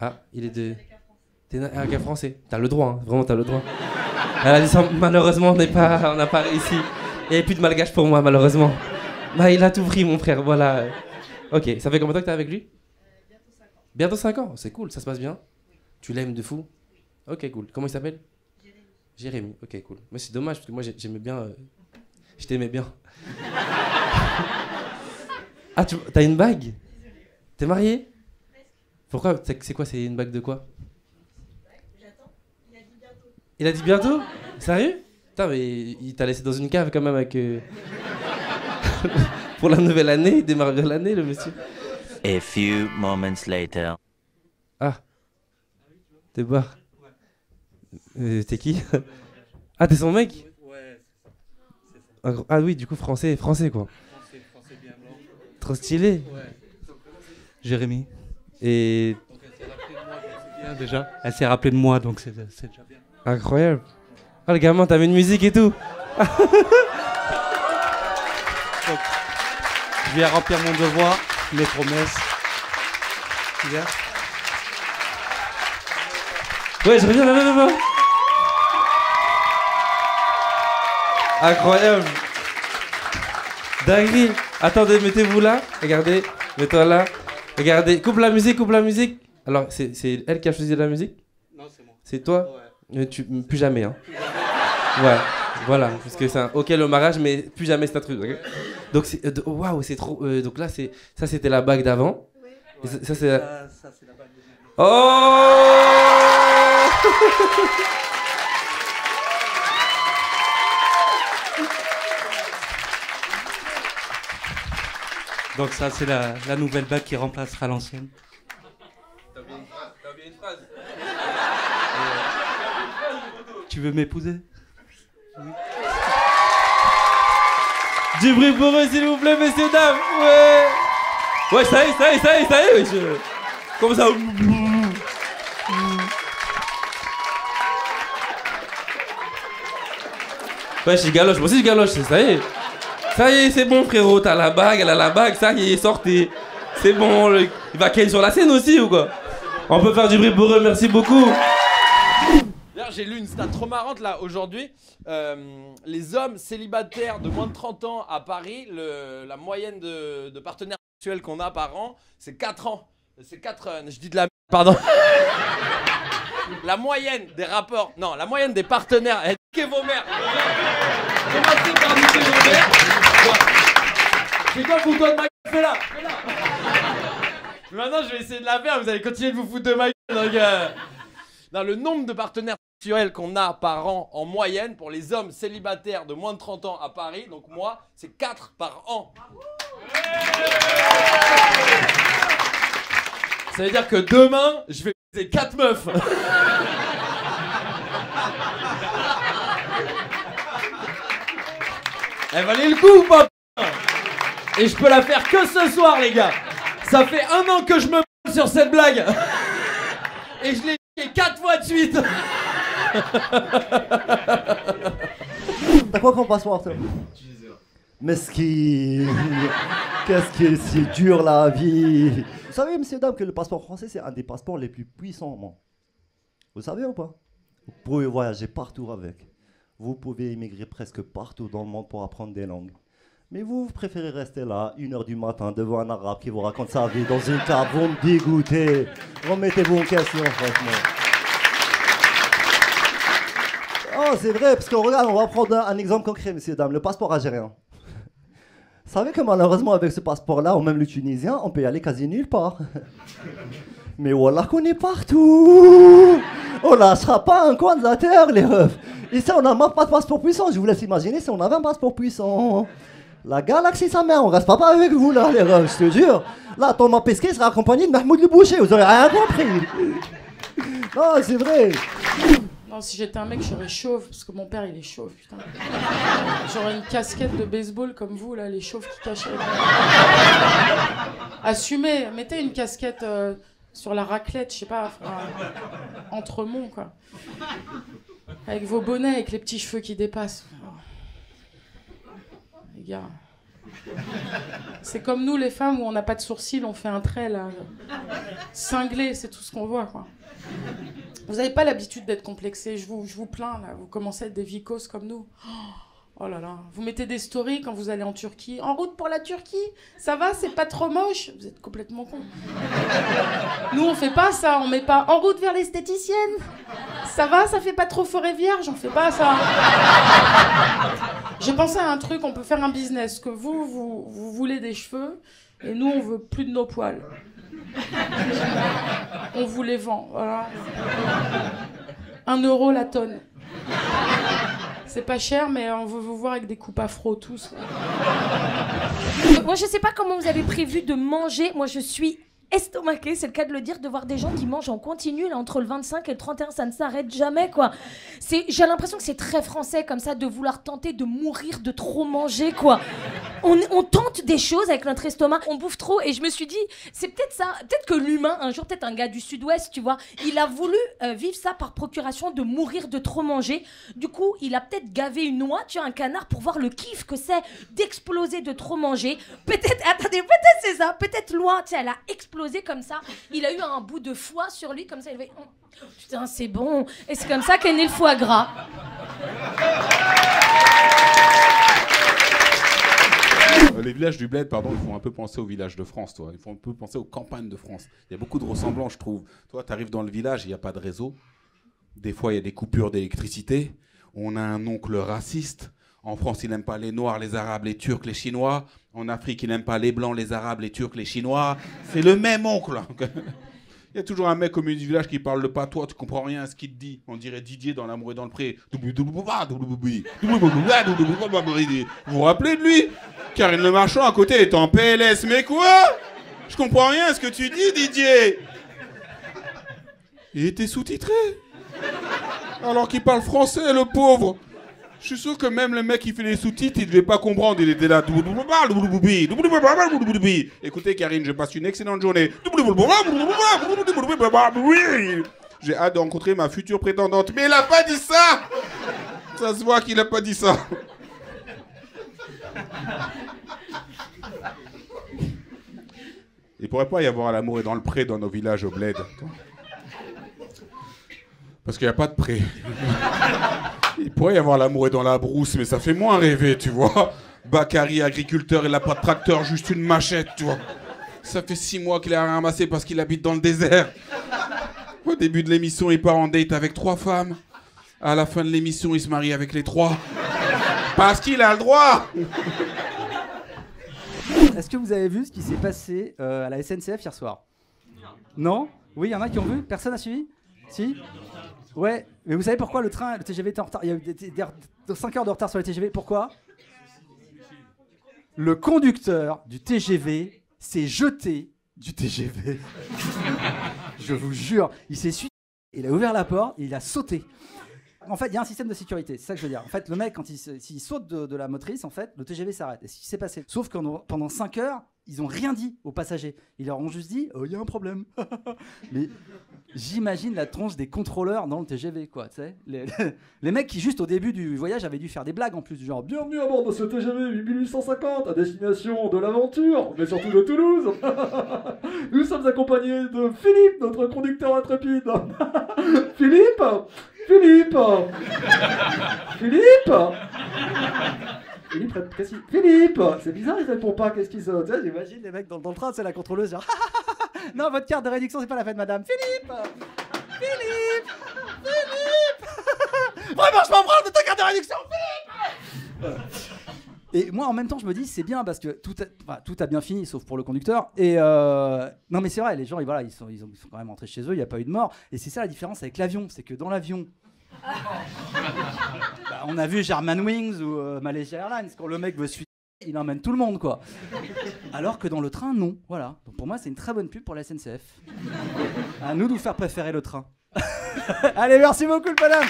Ah, il est de... T'es un gars français. T'as le droit, hein. Vraiment, t'as le droit. Elle a dit ça, malheureusement, on n'a pas réussi. Il n'y avait plus de malgache pour moi, malheureusement. Bah, il a tout pris, mon frère, voilà. Ok, ça fait combien de temps que t'es avec lui? Bientôt 5 ans, c'est cool, ça se passe bien. Tu l'aimes de fou? Ok, cool. Comment il s'appelle? Jérémy. Ok, cool. Mais c'est dommage, parce que moi, j'aimais bien... Je t'aimais bien. Ah, t'as une bague? T'es marié? Pourquoi? C'est quoi? C'est une bague de quoi? Il a dit bientôt? Sérieux? Putain, mais il t'a laissé dans une cave quand même avec... Pour la nouvelle année, il démarre bien l'année, le monsieur. A few moments later. Ah. T'es barre. T'es qui? Ah, t'es son mec? Ouais, c'est ça. Ah oui, du coup, français quoi. Français bien blanc. Trop stylé. Ouais. Jérémy. Et... Donc elle s'est rappelée de moi, donc c'est bien déjà. Elle s'est rappelée de moi, donc c'est déjà bien. Incroyable. Ah, le gamin, t'as mis une musique et tout. Donc, je viens remplir mon devoir, mes promesses. Tu viens? Ouais, je reviens, là. Incroyable. Dinguerie. Attendez, mettez-vous là. Regardez. Mets-toi là. Regardez. Coupe la musique. Alors, c'est elle qui a choisi la musique? Non, c'est moi. C'est toi? Ouais. Plus jamais, hein. Ouais, voilà. Parce que c'est un... Ok, le mariage, mais plus jamais c'est un truc. Okay. Donc, waouh, c'est trop... donc là, ça, c'était la bague d'avant. Et ça, c'est... Ça, c'est la bague de ma vie. Oh. Donc ça, c'est la nouvelle bague qui remplacera l'ancienne. T'as oublié une phrase. Tu veux m'épouser? Oui. Du bruit pour eux, s'il vous plaît, messieurs, dames. Ouais. Ouais, ça y est, ouais, Comment ça? Ouais, je galoche, moi aussi je galoche, ça y est. Ça y est, c'est bon, frérot, t'as la bague, elle a la bague, ça y est, sortez. C'est bon, il va ken sur la scène aussi ou quoi? On peut faire du bruit pour eux, merci beaucoup. D'ailleurs, j'ai lu une stat trop marrante là aujourd'hui. Les hommes célibataires de moins de 30 ans à Paris, la moyenne de partenaires sexuels qu'on a par an, c'est 4 ans. C'est 4... je dis de la merde, pardon. La moyenne des rapports... Non, la moyenne des partenaires... Niquez vos mères. Commencez par niquer vos mères. C'est quoi le foutoir de ma gueule? Fais-la. Maintenant, je vais essayer de la faire. Vous allez continuer de vous foutre de ma gueule. Donc, non, le nombre de partenaires sexuels qu'on a par an en moyenne pour les hommes célibataires de moins de 30 ans à Paris, donc moi, c'est 4 par an. Ça veut dire que demain, je vais baiser 4 meufs. Elle valait le coup ou pas? Et je peux la faire que ce soir, les gars. Ça fait 1 an que je me sur cette blague. Et je l'ai fait 4 fois de suite. T'as quoi comme passeport, toi? Mesquine. Qu'est-ce qui est si dur la vie. Vous savez, messieurs, dames, que le passeport français, c'est un des passeports les plus puissants au monde. Vous savez ou pas? Vous pouvez voyager partout avec. Vous pouvez immigrer presque partout dans le monde pour apprendre des langues. Mais vous préférez rester là, 1h du matin, devant un arabe qui vous raconte sa vie dans une cave. Vous me dégoûtez. Remettez-vous en question, franchement. Oh, c'est vrai, parce que regarde, on va prendre un exemple concret, messieurs, dames. Le passeport algérien. Vous savez que malheureusement, avec ce passeport-là, ou même le tunisien, on peut y aller quasi nulle part. Mais voilà qu'on est partout. On lâchera pas un coin de la terre, les refs. Ici, on n'a même pas de passeport puissant. Je vous laisse imaginer si on avait un passeport puissant. La galaxie, sa mère, on reste pas avec vous, là, les refs, je te jure. Là, Thomas Pesquet sera accompagné de Mahmoud le Boucher. Vous aurez rien compris. Non, c'est vrai. Non, si j'étais un mec, j'aurais chauve, parce que mon père, il est chauve, putain. J'aurais une casquette de baseball comme vous, là, les chauves qui cachent les... Assumez, mettez une casquette sur la raclette, je sais pas, Entremont, quoi. Avec vos bonnets, avec les petits cheveux qui dépassent. Les gars, C'est comme nous les femmes où on n'a pas de sourcils, on fait un trait là. Cinglé, c'est tout ce qu'on voit quoi. Vous n'avez pas l'habitude d'être complexé, je vous plains là, vous commencez à être des vicos comme nous. Oh là là, vous mettez des stories quand vous allez en Turquie. En route pour la Turquie, ça va, c'est pas trop moche. Vous êtes complètement con. Nous on fait pas ça, on met pas en route vers l'esthéticienne. Ça va, ça fait pas trop forêt vierge, on fait pas ça. J'ai pensé à un truc, on peut faire un business, que vous voulez des cheveux, et nous on veut plus de nos poils. On vous les vend, voilà. 1 euro la tonne. C'est pas cher, mais on veut vous voir avec des coupes afro tous. Moi, je sais pas comment vous avez prévu de manger. Moi, je suis estomaquée, c'est le cas de le dire, de voir des gens qui mangent en continu là, entre le 25 et le 31, ça ne s'arrête jamais quoi. J'ai l'impression que c'est très français comme ça de vouloir tenter de mourir de trop manger quoi. On tente des choses avec notre estomac, on bouffe trop et je me suis dit c'est peut-être ça, peut-être que l'humain un jour, peut-être un gars du sud-ouest tu vois, il a voulu vivre ça par procuration de mourir de trop manger. Du coup il a peut-être gavé une oie, tu vois, un canard pour voir le kiff que c'est d'exploser de trop manger. Peut-être, attendez, peut-être c'est ça, peut-être l'oie, tu sais, elle a explosé comme ça, il a eu un bout de foie sur lui comme ça, il avait oh, putain c'est bon, et c'est comme ça qu'est né le foie gras. Les villages du bled, pardon, ils font un peu penser aux villages de France, toi. Ils font un peu penser aux campagnes de France. Il y a beaucoup de ressemblances, je trouve. Toi, tu arrives dans le village, il n'y a pas de réseau. Des fois, il y a des coupures d'électricité. On a un oncle raciste. En France, il n'aime pas les Noirs, les Arabes, les Turcs, les Chinois. En Afrique, il n'aime pas les Blancs, les Arabes, les Turcs, les Chinois. C'est le même oncle. Il y a toujours un mec au milieu du village qui parle le patois, tu comprends rien à ce qu'il te dit. On dirait Didier dans L'amour est dans le pré. Vous vous rappelez de lui? Karine Le Marchand à côté est en PLS. Mais quoi? Je comprends rien à ce que tu dis, Didier. Il était sous-titré. Alors qu'il parle français, le pauvre. Je suis sûr que même le mec qui fait les sous-titres, il devait pas comprendre. Il était là. Écoutez, Karine, je passe une excellente journée. J'ai hâte de rencontrer ma future prétendante. Mais il a pas dit ça. Ça se voit qu'il a pas dit ça. Il pourrait pas y avoir l'amour est dans le pré dans nos villages au bled. Parce qu'il n'y a pas de pré. Il pourrait y avoir l'amour est dans la brousse, mais ça fait moins rêver, tu vois. Bakary, agriculteur, il n'a pas de tracteur, juste une machette, tu vois. Ça fait 6 mois qu'il a ramassé parce qu'il habite dans le désert. Au début de l'émission, il part en date avec 3 femmes. À la fin de l'émission, il se marie avec les 3. Parce qu'il a le droit. Est-ce que vous avez vu ce qui s'est passé à la SNCF hier soir? Non? Oui, il y en a qui ont vu? Personne n'a suivi? Si? Ouais, mais vous savez pourquoi le TGV était en retard? Il y a eu 5 heures de retard sur le TGV. Pourquoi? Le conducteur du TGV s'est jeté du TGV. Je vous jure, il s'est suicidé. Il a ouvert la porte et il a sauté. En fait, il y a un système de sécurité, c'est ça que je veux dire. En fait, le mec, quand s'il saute de la motrice, en fait, le TGV s'arrête. Et ce qui s'est passé. Sauf que pendant 5 heures, ils n'ont rien dit aux passagers. Ils leur ont juste dit il y a un problème. Mais j'imagine la tronche des contrôleurs dans le TGV, quoi. Tu sais, les mecs qui, juste au début du voyage, avaient dû faire des blagues en plus, du genre bienvenue à bord de ce TGV 8850 à destination de l'aventure, mais surtout de Toulouse. Nous sommes accompagnés de Philippe, notre conducteur intrépide. Philippe, Philippe, c'est bizarre, il répond pas, qu'est-ce qu'il se... Tu sais, j'imagine les mecs dans le train, c'est la contrôleuse, genre... Non, votre carte de réduction, c'est pas la fête, madame. Philippe. Vraiment, je m'en branle de ta carte de réduction, Philippe. Et moi, en même temps, je me dis, c'est bien, parce que tout a bien fini, sauf pour le conducteur. Et non, mais c'est vrai, les gens, ils sont quand même rentrés chez eux, il n'y a pas eu de mort. Et c'est ça la différence avec l'avion, c'est que dans l'avion... on a vu Germanwings ou Malaysia Airlines, quand le mec veut suivre, il emmène tout le monde, quoi. Alors que dans le train, non. Voilà. Donc pour moi, c'est une très bonne pub pour la SNCF. À nous de vous faire préférer le train. Allez, merci beaucoup, le madame.